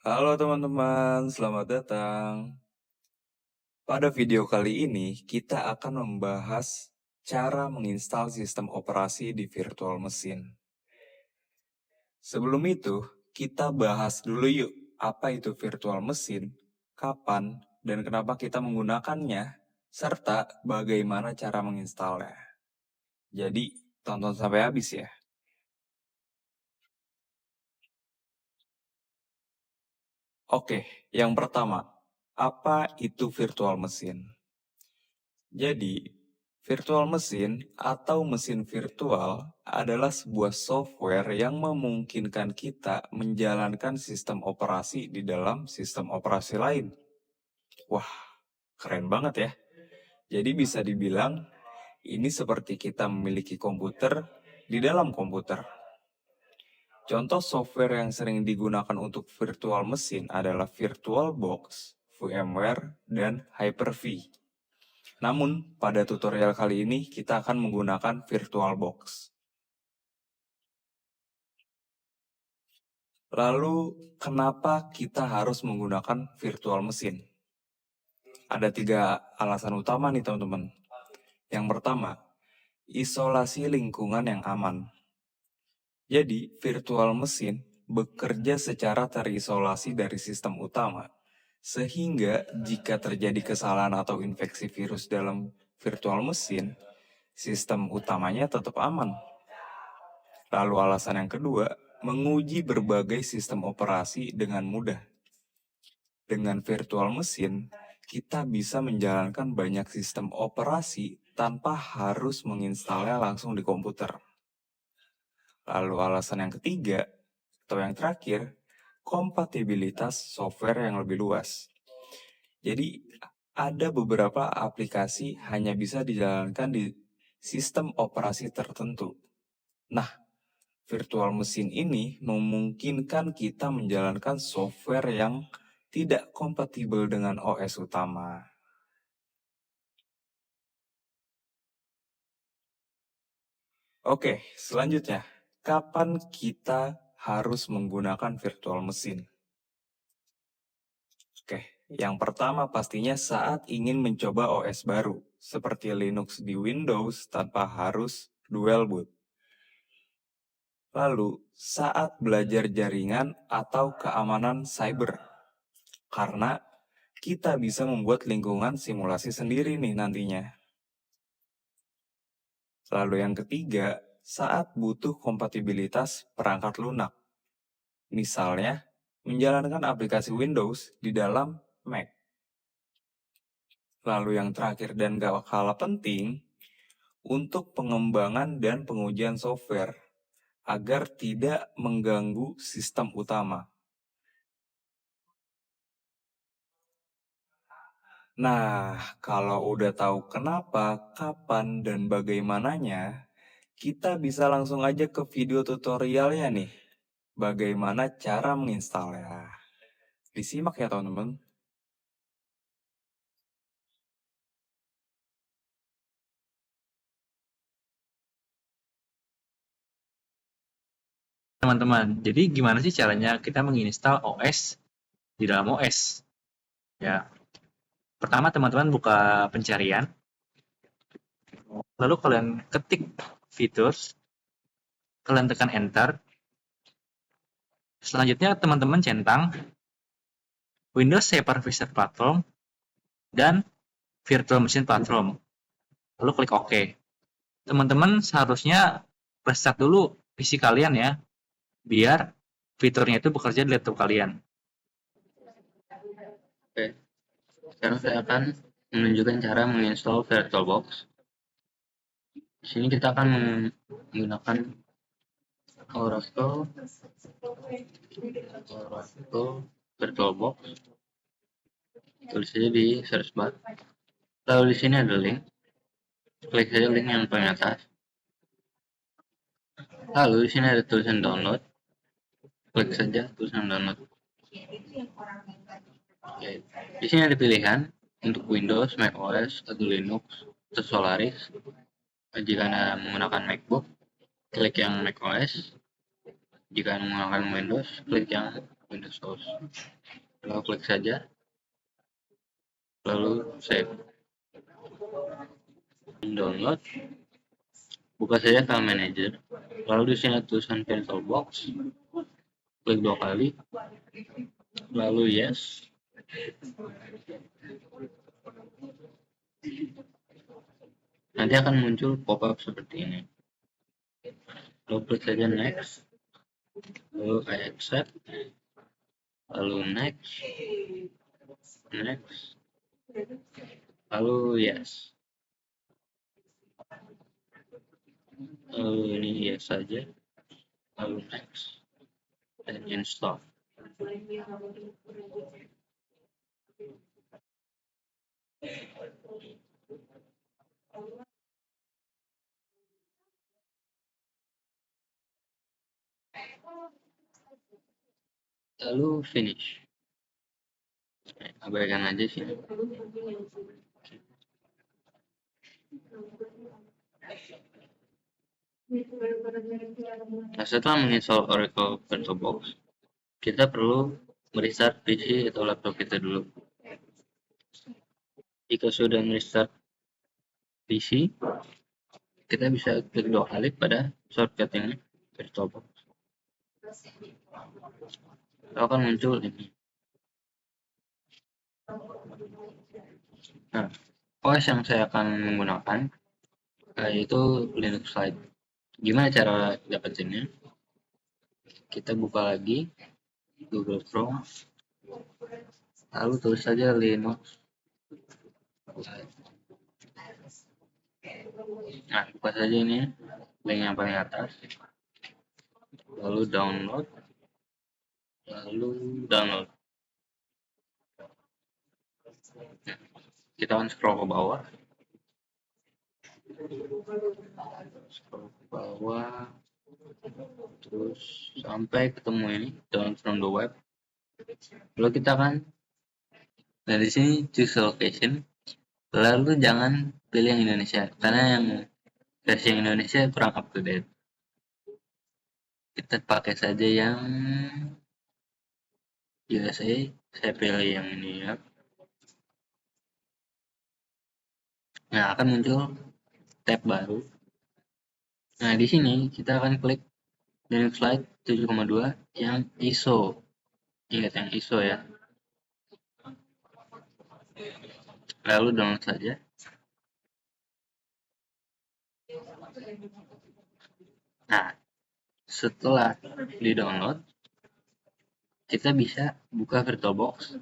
Halo teman-teman, selamat datang. Pada video kali ini, kita akan membahas cara menginstal sistem operasi di virtual machine. Sebelum itu, kita bahas dulu yuk, apa itu virtual machine, kapan, dan kenapa kita menggunakannya, serta bagaimana cara menginstalnya. Jadi, tonton sampai habis ya. Oke, yang pertama, apa itu virtual machine? Jadi, virtual machine atau mesin virtual adalah sebuah software yang memungkinkan kita menjalankan sistem operasi di dalam sistem operasi lain. Wah, keren banget ya. Jadi bisa dibilang ini seperti kita memiliki komputer di dalam komputer. Contoh software yang sering digunakan untuk virtual machine adalah VirtualBox, VMware, dan Hyper-V. Namun, pada tutorial kali ini kita akan menggunakan VirtualBox. Lalu, kenapa kita harus menggunakan virtual machine? Ada 3 alasan utama nih teman-teman. Yang pertama, isolasi lingkungan yang aman. Jadi, virtual machine bekerja secara terisolasi dari sistem utama. Sehingga jika terjadi kesalahan atau infeksi virus dalam virtual machine, sistem utamanya tetap aman. Lalu alasan yang kedua, menguji berbagai sistem operasi dengan mudah. Dengan virtual machine, kita bisa menjalankan banyak sistem operasi tanpa harus menginstalnya langsung di komputer. Lalu alasan yang ketiga, atau yang terakhir, kompatibilitas software yang lebih luas. Jadi, ada beberapa aplikasi hanya bisa dijalankan di sistem operasi tertentu. Nah, virtual machine ini memungkinkan kita menjalankan software yang tidak kompatibel dengan OS utama. Oke, selanjutnya, kapan kita harus menggunakan virtual machine? Oke, yang pertama pastinya saat ingin mencoba OS baru, seperti Linux di Windows tanpa harus dual boot. Lalu, saat belajar jaringan atau keamanan cyber. Karena kita bisa membuat lingkungan simulasi sendiri nih nantinya. Lalu yang ketiga, saat butuh kompatibilitas perangkat lunak. Misalnya, menjalankan aplikasi Windows di dalam Mac. Lalu yang terakhir dan gak kalah penting, untuk pengembangan dan pengujian software agar tidak mengganggu sistem utama. Nah, kalau udah tahu kenapa, kapan, dan bagaimananya, kita bisa langsung aja ke video tutorialnya nih. Bagaimana cara menginstalnya. Disimak ya teman-teman. Teman-teman, jadi gimana sih caranya kita menginstal OS di dalam OS? Ya, pertama teman-teman buka pencarian, lalu kalian ketik features, kalian tekan enter. Selanjutnya teman-teman centang Windows Hypervisor Platform dan Virtual Machine Platform. Lalu klik OK. Teman-teman seharusnya restart dulu PC kalian ya, biar fiturnya itu bekerja di laptop kalian. Oke, sekarang saya akan menunjukkan cara menginstal VirtualBox. Di sini kita akan menggunakan Oracle VirtualBox. Tulis saja di search bar. Lalu di sini ada link. Klik saja link yang paling atas. Lalu di sini ada tulisan download. Klik saja tulisan download. Oke. Di sini ada pilihan untuk Windows, macOS, atau Linux, atau Solaris. Jika Anda menggunakan MacBook, klik yang macOS. Jika Anda menggunakan Windows, klik yang Windows OS. Lalu klik saja, lalu save. Download, buka saja file manager, lalu di sini tulisan VirtualBox, klik 2 kali, lalu yes. Nanti akan muncul pop-up seperti ini. Lalu klik saja next, lalu I accept, lalu next, lalu yes. Lalu ini yes saja, lalu next, dan install. Lalu finish. Abaikan aja sih. Nah, setelah menginstal Oracle VirtualBox, kita perlu merestart PC atau laptop kita dulu. Jika sudah merestart PC, kita bisa klik 2 kali pada shortcut ini VirtualBox. Lalu akan muncul ini. Nah, OS yang saya akan menggunakan yaitu Linux Lite. Gimana cara dapetinnya? Kita buka lagi Google Chrome, lalu tulis saja Linux Lite. Nah, buka saja ini link yang paling atas, lalu download. Kita akan scroll ke bawah, terus sampai ketemu ini download from the web. Lalu kita akan dari sini choose location, lalu jangan pilih yang Indonesia karena yang versi yang Indonesia kurang up to date. Kita pakai saja yang USA, saya pilih yang ini ya. Nah, akan muncul tab baru. Nah, di sini kita akan klik Linux Lite 7,2 yang ISO. Ingat yang ISO ya. Lalu download saja. Nah, setelah di-download, kita bisa buka VirtualBox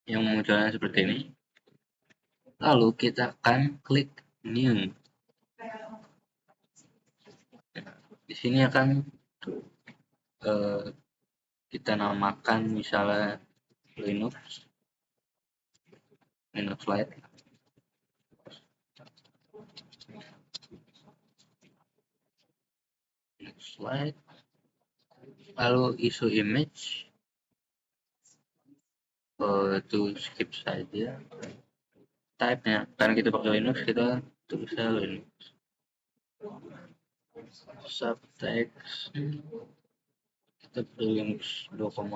yang munculnya seperti ini. Lalu kita akan klik New. Di sini akan kita namakan misalnya Linux Lite. Lalu ISO image to skip saja. Type-nya, karena kita pakai Linux, kita tulis Linux. Subtext kita pilih Linux 2,6.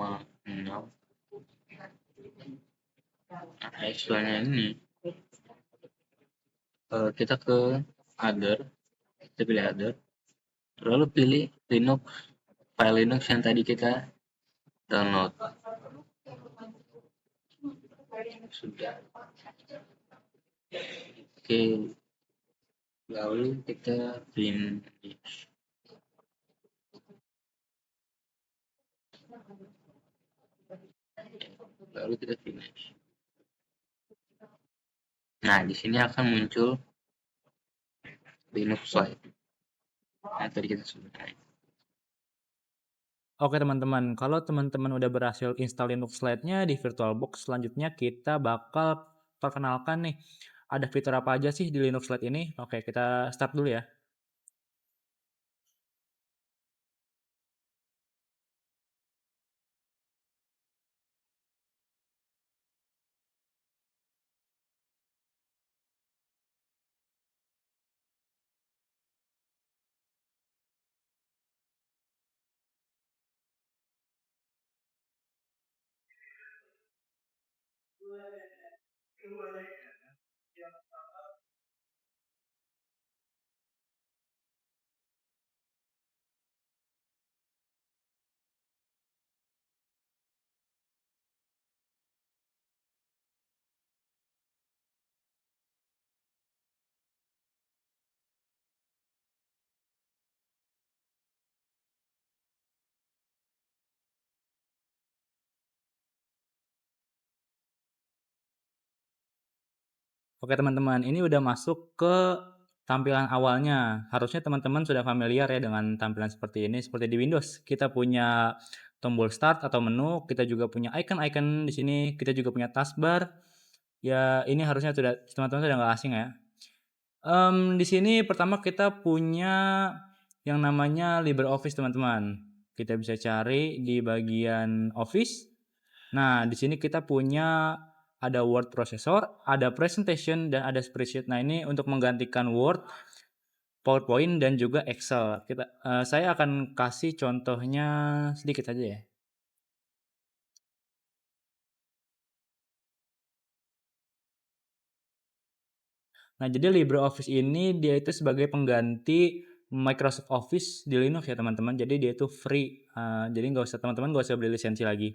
Nah, istilahnya ini kita ke other, kita pilih other, lalu pilih Linux, file Linux yang tadi kita download. Sudah. Oke, lalu kita finish. Lalu kita finish. Nah, di sini akan muncul Linux Lite. Nah, tadi kita sudah. Oke teman-teman, kalau teman-teman udah berhasil install Linux Lite-nya di VirtualBox, selanjutnya kita bakal perkenalkan nih, ada fitur apa aja sih di Linux Lite ini. Oke, kita start dulu ya. Oke teman-teman, ini udah masuk ke tampilan awalnya. Harusnya teman-teman sudah familiar ya dengan tampilan seperti ini. Seperti di Windows, kita punya tombol start atau menu, kita juga punya icon-icon di sini, kita juga punya taskbar. Ya, ini harusnya sudah teman-teman sudah nggak asing ya. Di sini pertama kita punya yang namanya LibreOffice teman-teman. Kita bisa cari di bagian Office. Nah, di sini kita punya ada word processor, ada presentation, dan ada spreadsheet. Nah, ini untuk menggantikan Word, PowerPoint, dan juga Excel. Saya akan kasih contohnya sedikit aja ya. Nah, jadi LibreOffice ini dia itu sebagai pengganti Microsoft Office di Linux ya teman-teman. Jadi dia itu free. Jadi teman-teman nggak usah beli lisensi lagi.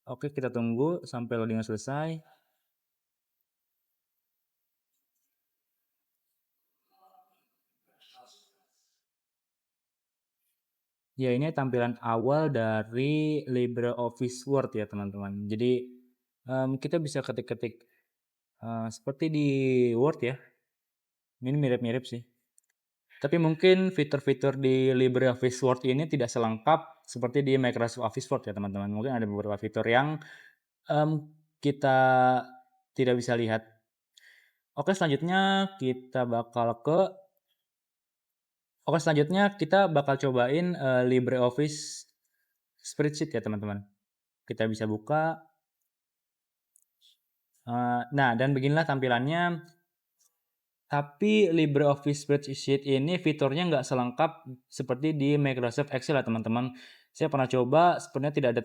Oke, kita tunggu sampai loadingnya selesai. Ya, ini tampilan awal dari LibreOffice Word ya teman-teman. Jadi kita bisa ketik-ketik seperti di Word ya. Ini mirip-mirip sih. Tapi mungkin fitur-fitur di LibreOffice Word ini tidak selengkap seperti di Microsoft Office Word ya teman-teman. Mungkin ada beberapa fitur yang kita tidak bisa lihat. Oke, selanjutnya kita bakal cobain LibreOffice Spreadsheet ya teman-teman. Kita bisa buka. Nah, dan beginilah tampilannya. Tapi LibreOffice Spreadsheet ini fiturnya nggak selengkap seperti di Microsoft Excel ya teman-teman. Saya pernah coba, sebenarnya tidak ada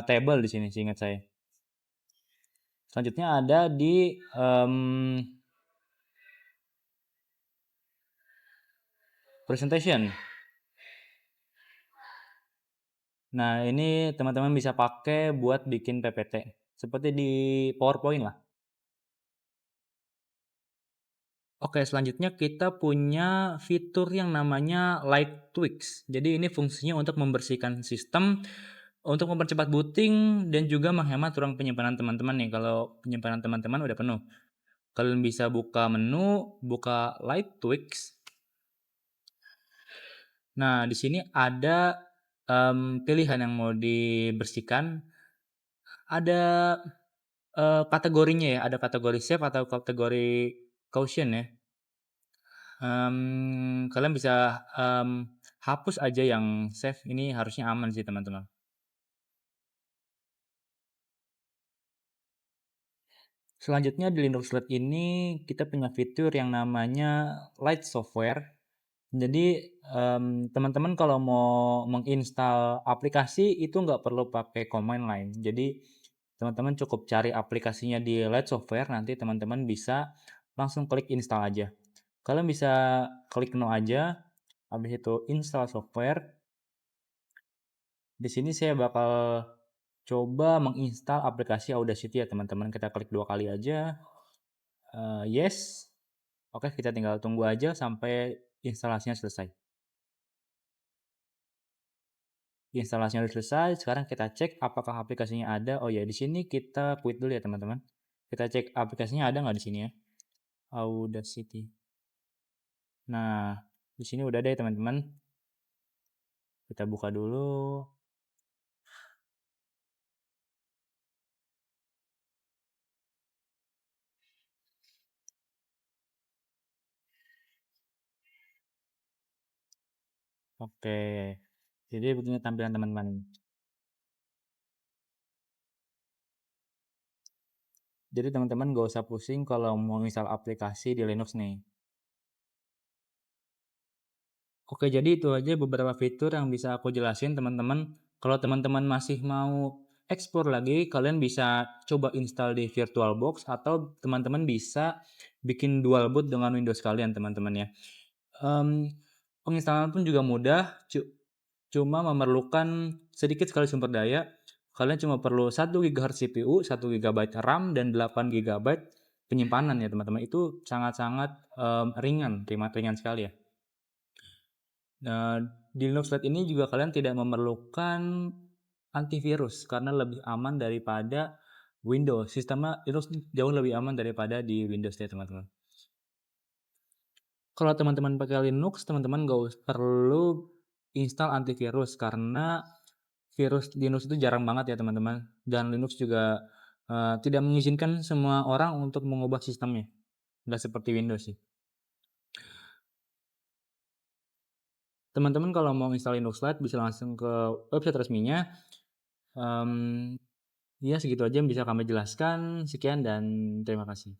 table di sini, seingat saya. Selanjutnya ada di presentation. Nah, ini teman-teman bisa pakai buat bikin PPT. Seperti di PowerPoint lah. Oke, selanjutnya kita punya fitur yang namanya Light Tweaks. Jadi ini fungsinya untuk membersihkan sistem, untuk mempercepat booting, dan juga menghemat ruang penyimpanan teman-teman nih. Kalau penyimpanan teman-teman udah penuh. Kalian bisa buka menu, buka Light Tweaks. Nah, di sini ada pilihan yang mau dibersihkan. Ada kategorinya ya, ada kategori save atau kategori caution ya. Kalian bisa hapus aja yang save, ini harusnya aman sih teman-teman. Selanjutnya di Linux Lite ini kita punya fitur yang namanya Light Software. Jadi teman-teman kalau mau menginstal aplikasi itu nggak perlu pakai command line. Jadi teman-teman cukup cari aplikasinya di Light Software, nanti teman-teman bisa langsung klik install aja. Kalian bisa klik no aja, habis itu install software. Di sini saya bakal coba menginstal aplikasi Audacity ya teman-teman. Kita klik 2 kali aja. Yes. Oke, kita tinggal tunggu aja sampai instalasinya selesai. Instalasinya sudah selesai. Sekarang kita cek apakah aplikasinya ada. Oh ya, di sini kita quit dulu ya teman-teman. Kita cek aplikasinya ada nggak di sini ya. Audacity. Nah, di sini udah ada ya teman-teman. Kita buka dulu. Oke. Jadi begini tampilan teman-teman. Jadi teman-teman gak usah pusing kalau mau install aplikasi di Linux nih. Oke, jadi itu aja beberapa fitur yang bisa aku jelasin teman-teman. Kalau teman-teman masih mau explore lagi, kalian bisa coba install di VirtualBox atau teman-teman bisa bikin dual boot dengan Windows kalian, teman-teman ya. Penginstalan pun juga mudah, cuma memerlukan sedikit sekali sumber daya. Kalian cuma perlu 1 GHz CPU, 1 GB RAM, dan 8 GB penyimpanan ya teman-teman. Itu sangat-sangat ringan sekali ya. Nah, di Linux Lite ini juga kalian tidak memerlukan antivirus karena lebih aman daripada Windows. Sistemnya Linux jauh lebih aman daripada di Windows ya teman-teman. Kalau teman-teman pakai Linux, teman-teman nggak perlu install antivirus karena virus di Linux itu jarang banget ya teman-teman. Dan Linux juga tidak mengizinkan semua orang untuk mengubah sistemnya. Nggak seperti Windows sih. Teman-teman kalau mau install Linux Lite bisa langsung ke website resminya. Ya segitu aja yang bisa kami jelaskan. Sekian dan terima kasih.